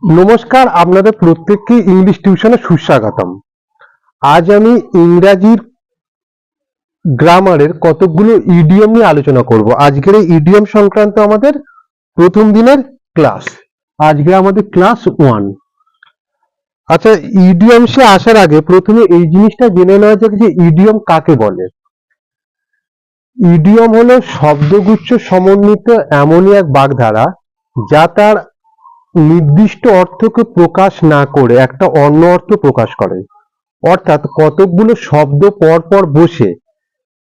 নমস্কার, আপনাদের প্রত্যেককে ইংলিশ টিউশনে সুস্বাগতম। আজ আমি ইংরাজির গ্রামারের কতকগুলো ইডিয়ম নিয়ে আলোচনা করব। আজকের এই ইডিয়ম সংক্রান্ত আমাদের প্রথম দিনের ক্লাস। আজকে আমাদের ক্লাস 1। আচ্ছা, ইডিয়মসে আসার আগে প্রথমে এই জিনিসটা জেনে নেওয়া যাক যে ইডিয়ম কাকে বলে। ইডিয়ম হলো শব্দগুচ্ছ সমন্বিত এমনই এক বাগধারা যা তার নির্দিষ্ট অর্থকে প্রকাশ না করে একটা অন্য অর্থ প্রকাশ করে। অর্থাৎ কতকগুলো শব্দ পর পর বসে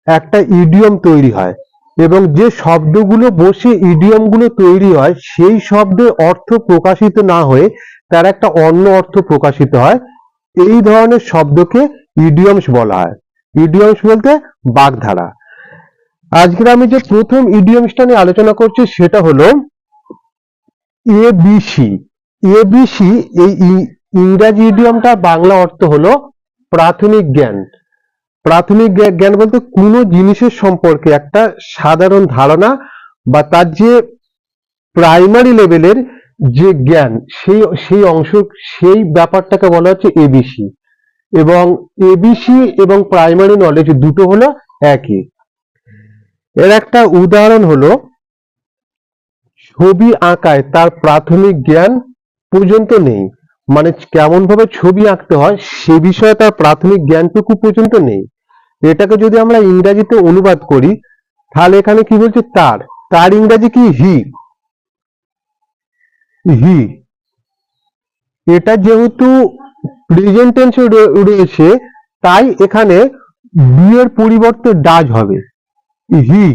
একটা ইডিয়ম তৈরি হয় এবং যে শব্দগুলো বসে ইডিয়মগুলো তৈরি হয় সেই শব্দের অর্থ প্রকাশিত না হয়ে তার একটা অন্য অর্থ প্রকাশিত হয়। এই ধরনের শব্দকে ইডিয়মস বলা হয়। ইডিয়মস বলতে বাগধারা। আজকের আমি যে প্রথম ইডিয়মসটা নিয়ে আলোচনা করছি সেটা হলো এবিসি। এবিসি এই ইংরাজি ইডিয়মটা বাংলা অর্থ হলো প্রাথমিক জ্ঞান। প্রাথমিক জ্ঞান বলতে কোনো জিনিসের সম্পর্কে একটা সাধারণ ধারণা বা তার যে প্রাইমারি লেভেলের যে জ্ঞান সেই অংশ, সেই ব্যাপারটাকে বলা হচ্ছে এবিসি। এবং এবিসি এবং প্রাইমারি নলেজ দুটো হলো একই। এর একটা উদাহরণ হলো ছবি আঁকায় তার প্রাথমিক জ্ঞান পর্যন্ত নেই, মানে কেমন ভাবে ছবি আঁকতে হয় সে বিষয়ে তার প্রাথমিক জ্ঞানটুকু পর্যন্ত নেই। এটাকে যদি আমরা ইংরাজিতে অনুবাদ করি তাহলে এখানে কি বলছে, তার তার ইংরাজি কি, হি। হি এটা যেহেতু প্রেজেন্ট টেন্সে রয়েছে তাই এখানে বি এর পরিবর্তে ডাজ হবে। হি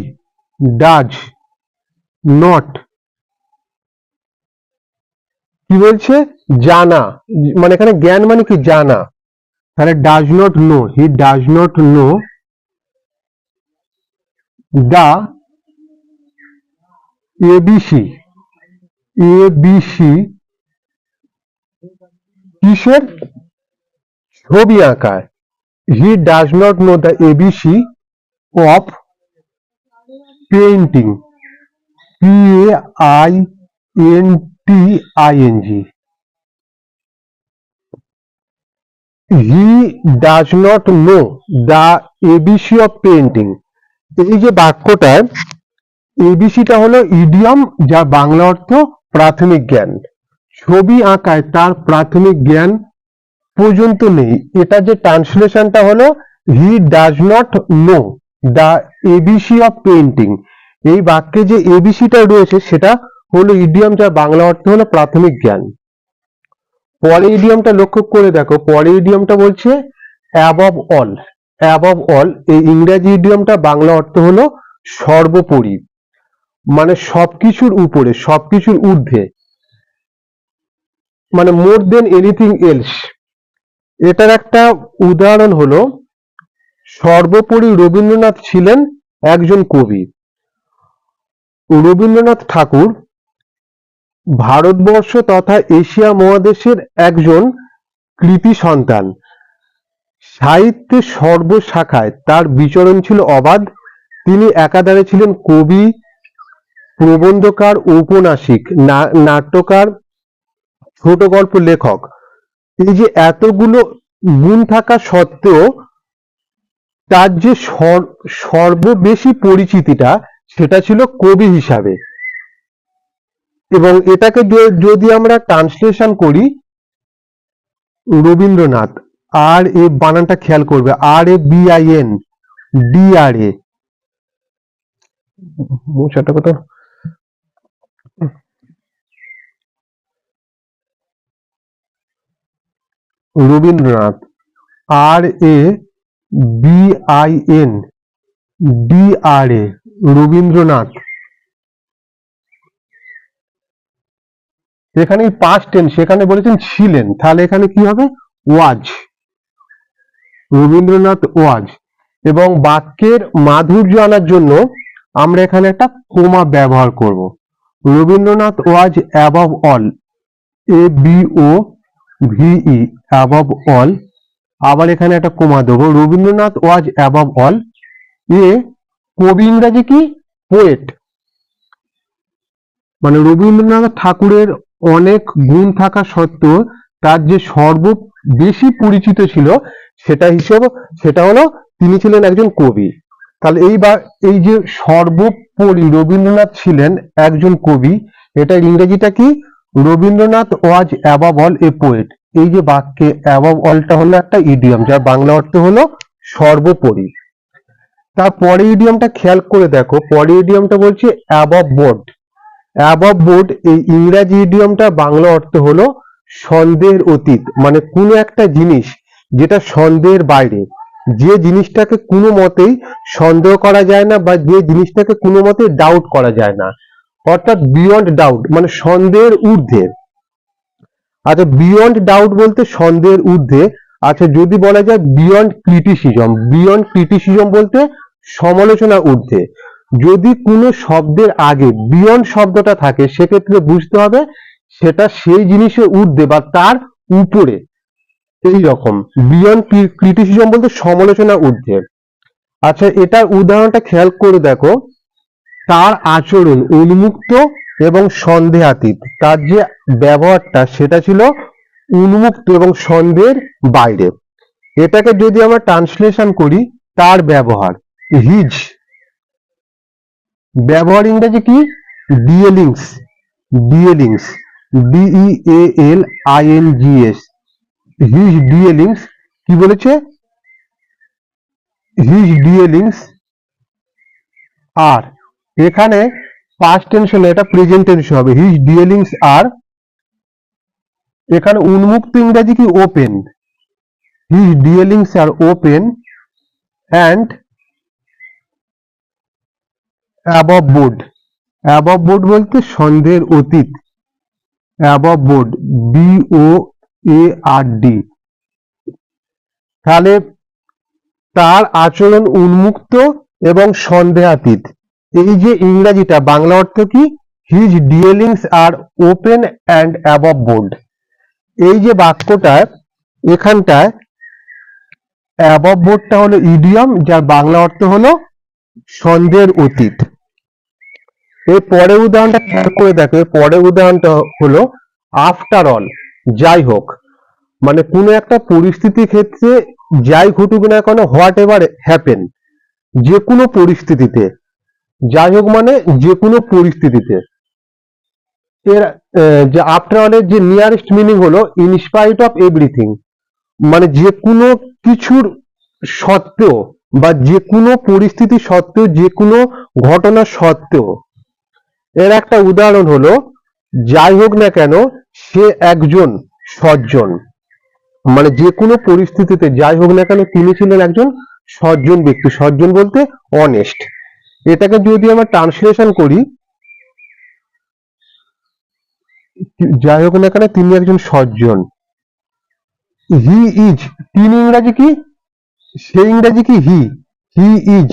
ডাজ নট, কি বলছে, জানা, মানে এখানে জ্ঞান মানে কি, জানা। তাহলে does not know, he does not know the ABC. ABC কিসের, ছবি আঁকায়। He does not know the ABC of painting. PAINTING। He does not know the ABC of painting. এই যে বাক্যটার এবিসিটা হলো ইডিয়ম যার বাংলা অর্থ প্রাথমিক জ্ঞান। ছবি আঁকায় তার প্রাথমিক জ্ঞান পর্যন্ত নেই, এটা যে ট্রান্সলেশনটা হলো হি does not know the ABC of painting. এই বাক্যে যে এবিসিটা রয়েছে সেটা হলো ইডিয়ম যার বাংলা অর্থ হলো প্রাথমিক জ্ঞান। পরে ইডিয়মটা লক্ষ্য করে দেখো, পরে ইডিয়মটা বলছে অ্যাবভ অল। অ্যাবভ অল এই ইংরেজি ইডিয়মটা বাংলা অর্থ হলো সর্বোপরি, মানে সবকিছুর উপরে, সবকিছুর ঊর্ধ্বে, মানে মোর দেন এনিথিং এলস। এটার একটা উদাহরণ হলো সর্বোপরি রবীন্দ্রনাথ ছিলেন একজন কবি। রবীন্দ্রনাথ ঠাকুর ভারতবর্ষ তথা এশিয়া মহাদেশের একজন কৃতি সন্তান। সাহিত্যের সর্বশাখায় তার বিচরণ ছিল অবাধ। তিনি একাধারে ছিলেন কবি, প্রবন্ধকার, ঔপন্যাসিক, নাট্যকার, ছোট গল্প লেখক। এই যে এতগুলো গুণ থাকা সত্ত্বেও তার যে সর্ববেশি পরিচিতিটা সেটা ছিল কবি হিসাবে। এবং এটাকে যদি আমরা ট্রান্সলেশন করি, রবীন্দ্রনাথ, আর এ বানানটা খেয়াল করবে, RABIN DRA, মোছাটা কত, রবীন্দ্রনাথ RABIN DRA, রবীন্দ্রনাথ। এখানে পাস্ট টেন্স, সেখানে বলেছেন ছিলেন, তাহলে এখানে কি হবে, ওয়াজ। রবীন্দ্রনাথ ওয়াজ। এবং বাক্যের মাধুর্য আনার জন্য আমরা এখানে একটা কোমা ব্যবহার করব। Rabindranath was above all, ABOVE, above all. আবার এখানে একটা কোমা দেবো, Rabindranath was above all a কবি, ইংরাজি কি, পোয়েট। মানে রবীন্দ্রনাথ ঠাকুরের অনেক গুণ থাকা সত্ত্বেও তার যে বেশি পরিচিত ছিল সেটা হলো তিনি ছিলেন একজন কবি। তাহলে এই যে সর্বোপরি রবীন্দ্রনাথ ছিলেন একজন কবি, এটা ইংরেজিটা কি? Rabindranath was above all a poet. এই যে বাক্যে অ্যাবভ অলটা হলো একটা ইডিয়ম, যার বাংলা অর্থ হলো সর্বোপরি। তারপরে ইডিয়মটা খেয়াল করে দেখো, পরে ইডিয়মটা বলছে অ্যাবভ বোর্ড। অ্যাবভ বোর্ড এই ইংরাজি ইডিয়মটা বাংলা অর্থ হলো সন্দেহের অতীত। মানে কোনো একটা জিনিস যেটা সন্দেহের বাইরে, যে জিনিসটাকে কোনো মতেই সন্দেহ করা যায় না, বা যে জিনিসটাকে কোনো মতেই ডাউট করা যায় না, অর্থাৎ বিয়ন্ড ডাউট, মানে সন্দেহের ঊর্ধ্বে। আচ্ছা, বিয়ন্ড ডাউট বলতে সন্দেহের ঊর্ধ্বে। আচ্ছা, যদি বলা যায় বিয়ন্ড ক্রিটিসিজম বলতে সমালোচনা ঊর্ধ্বে। যদি কোনো শব্দের আগে বিয়ন্ড শব্দটা থাকে, সেক্ষেত্রে বুঝতে হবে সেটা সেই জিনিসের ঊর্ধ্বে বা তার উপরে। এই রকম বিয়ন্ড ক্রিটিসিজম বলতে সমালোচনা ঊর্ধ্বে। আচ্ছা, এটার উদাহরণটা খেয়াল করে দেখো, তার আচরণ উন্মুক্ত এবং সন্দেহাতীত। তার যে ব্যবহারটা সেটা ছিল উন্মুক্ত এবং সন্দেহের বাইরে। এটাকে যদি আমরা ট্রান্সলেশন করি, তার ব্যবহার, হিজ ব্যবহার ইংরেজি কি? ডিয়েলিংস। DEALINGS। হিজ ডিয়েলিংস কি বলেছে? হিজ ডিয়েলিংস আর, এখানে পাস্ট টেন্স হলে এটা প্রেজেন্ট টেন্স হবে। হিজ ডিয়েলিংস আর, এখানে উন্মুক্ত ইংরেজি কি? Open. His dealings are open and above board. Above board বলতে সন্দেহের অতীত। Above board, BOARD। তাহলে তার আচরণ উন্মুক্ত এবং সন্দেহাতীত। এই যে ইংরেজিটা বাংলা অর্থ কি? His dealings are open and above board. এই যে বাক্যটা, এখানটায় অ্যাবভ বোর্ডটা হলো ইডিয়ম, যার বাংলা অর্থ হলো সন্দেহের অতীত। এর পরের উদাহরণটা খেয়াল করে দেখো, পরের উদাহরণটা হলো আফটার অল, যাই হোক। মানে কোনো একটা পরিস্থিতির ক্ষেত্রে যাই ঘটুক না কেন, হোয়াট এভার হ্যাপেন, যে কোনো পরিস্থিতিতে, যাই হোক মানে যে কোনো পরিস্থিতিতে। এর যে আফটার অল এর যে নিয়ারেস্ট মিনিং হলো ইনস্পাইট অফ এভরিথিং। মানে যে কোনো কিছুর সত্ত্বেও, বা যে কোনো পরিস্থিতি সত্ত্বেও, যে কোনো ঘটনা সত্ত্বেও। এর একটা উদাহরণ হলো, যাই হোক না কেন সে একজন সজ্জন। মানে যে কোনো পরিস্থিতিতে যাই হোক না কেন তিনি ছিলেন একজন সজ্জন ব্যক্তি। সজ্জন বলতে অনেস্ট। এটাকে যদি আমরা ট্রান্সলেশন করি, যাই হোক না কেন তিনি একজন সজ্জন। হি ইজ, তিনি ইংরাজি কি? সেই ইংরাজি কি? He is.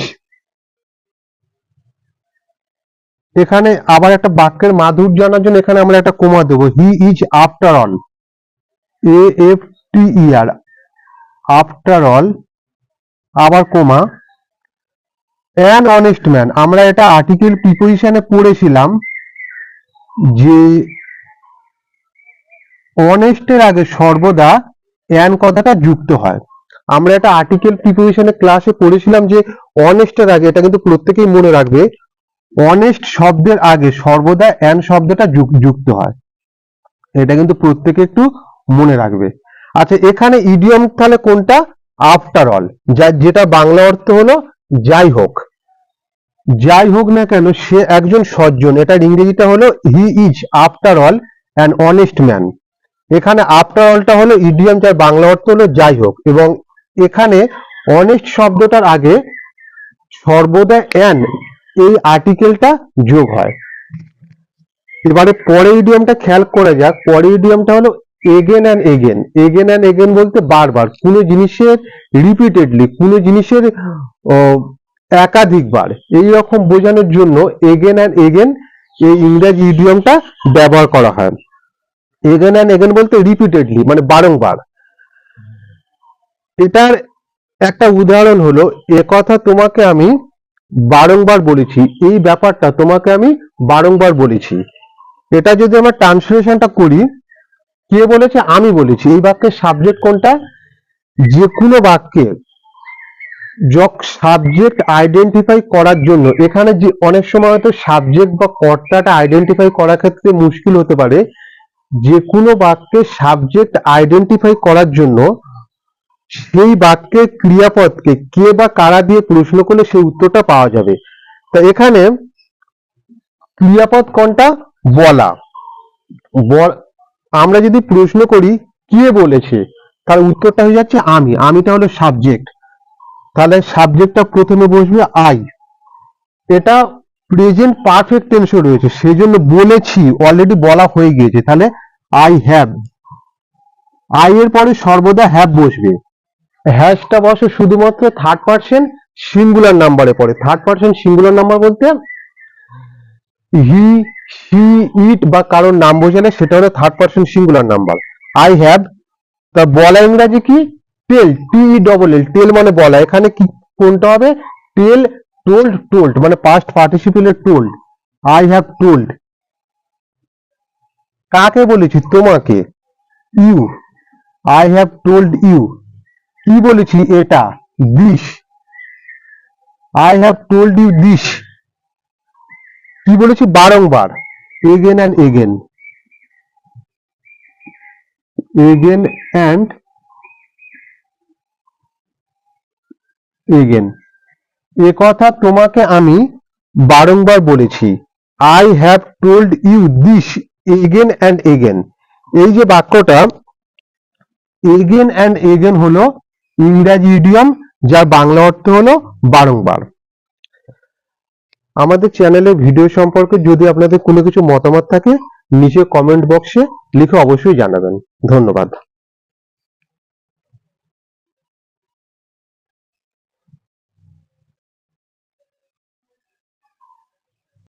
এখানে আবার একটা বাক্যের মাধুর্য জানার জন্য এখানে আমরা একটা কমা দেবো। He is after all, AFTER, after all, আবার কমা, অ্যান অনেস্ট ম্যান। আমরা এটা আর্টিকেল প্রিপোজিশনে পড়েছিলাম যে অনেস্টের আগে সর্বদা অ্যান কথাটা যুক্ত হয়। আমরা এটা আর্টিকেল প্রিপোজিশনের ক্লাসে পড়েছিলাম যে অনেস্টের আগে, এটা কিন্তু প্রত্যেকেই মনে রাখবে, অনেস্ট শব্দের আগে সর্বদা অ্যান শব্দটা যুক্ত হয়। এটা কিন্তু প্রত্যেকে একটু মনে রাখবে। আচ্ছা, এখানে ইডিয়ম তাহলে কোনটা? আফটার অল, যেটা বাংলা অর্থ হলো যাই হোক। যাই হোক না কেন সে একজন সজ্জন, এটার ইংরেজিটা হলো he is after all an honest man. এখানে আফটার অলটা হলো ইডিয়ম, যার বাংলা অর্থ হলো যাই হোক, এবং এখানে অনেস্ট শব্দটার আগে সর্বদা অ্যান এই আর্টিকেলটা যোগ হয়। এবারে পরের ইডিয়মটা খেয়াল করা যাক। পরের ইডিয়মটা হলো again and again. Again and again বলতে বারবার, কোনো জিনিসের রিপিটেডলি, কোনো জিনিসের একাধিকবার, এই রকম বোঝানোর জন্য এগেন অ্যান্ড এগেন এই ইংরেজি ইডিয়মটা ব্যবহার করা হয়। এগেন অ্যান্ড এগেন বলতে রিপিটেডলি, মানে বারংবার। এটার একটা উদাহরণ হলো, এ কথা তোমাকে আমি বারংবার বলেছি, এই ব্যাপারটা তোমাকে আমি বারংবার বলেছি। এটা যদি আমরা ট্রান্সলেশনটা করি, কে বলেছে? আমি বলেছি। এই বাক্যের সাবজেক্ট কোনটা? যে কোনো বাক্যে সাবজেক্ট আইডেন্টিফাই করার জন্য, এখানে যে অনেক সময় হয়তো সাবজেক্ট বা কর্তাটা আইডেন্টিফাই করার ক্ষেত্রে মুশকিল হতে পারে। যে কোনো বাক্যে সাবজেক্ট আইডেন্টিফাই করার জন্য সেই বাক্যের ক্রিয়াপদকে কে বা কারা দিয়ে প্রশ্ন করলে সেই উত্তরটা পাওয়া যাবে। তা এখানে ক্রিয়াপদ কোনটা? বলা। আমরা যদি প্রশ্ন করি কে বলেছে, তার উত্তরটা হয়ে যাচ্ছে আমি। আমিটা হলো সাবজেক্ট, তাহলে সাবজেক্টটা প্রথমে বসবে আই। এটা প্রেজেন্ট পারফেক্ট টেন্সে রয়েছে, সেই জন্য বলেছি, অলরেডি বলা হয়ে গিয়েছে, তাহলে আই হ্যাভ। আই এর পরে সর্বদা হ্যাভ বসবে। হ্যাশটা বসে শুধুমাত্র থার্ড পারসন সিঙ্গুলার নাম্বারে পড়ে। থার্ড পারসন সিঙ্গুলার নাম্বার বলতে হি, শি, ইট বা কারোর নাম বোঝালে সেটা হলো third person singular number. I have. তা বলা ইংরাজি কি? টেল, TELL, টেল মানে বলা। এখানে কি কোনটা হবে? টেল, টোল্ড, টোল্ড মানে পাস্ট পার্টিসিপেলের টোল্ড। I have told. কাকে বলেছি? তোমাকে। You, I have told you. কি বলেছি? এটা। This, I have told you this. কি বলেছি? বারংবার। Again and again, again and again. এ কথা তোমাকে আমি বারংবার বলেছি। I have told you this again and again. এই যে বাক্যটা এগেন অ্যান্ড এগেন হলো ইংরাজি ইডিয়ম, যার বাংলা অর্থ হলো বারংবার। আমাদের চ্যানেলের ভিডিও সম্পর্কে যদি আপনাদের কোনো কিছু মতামত থাকে, নিচে কমেন্ট বক্সে লিখে অবশ্যই জানাবেন। ধন্যবাদ।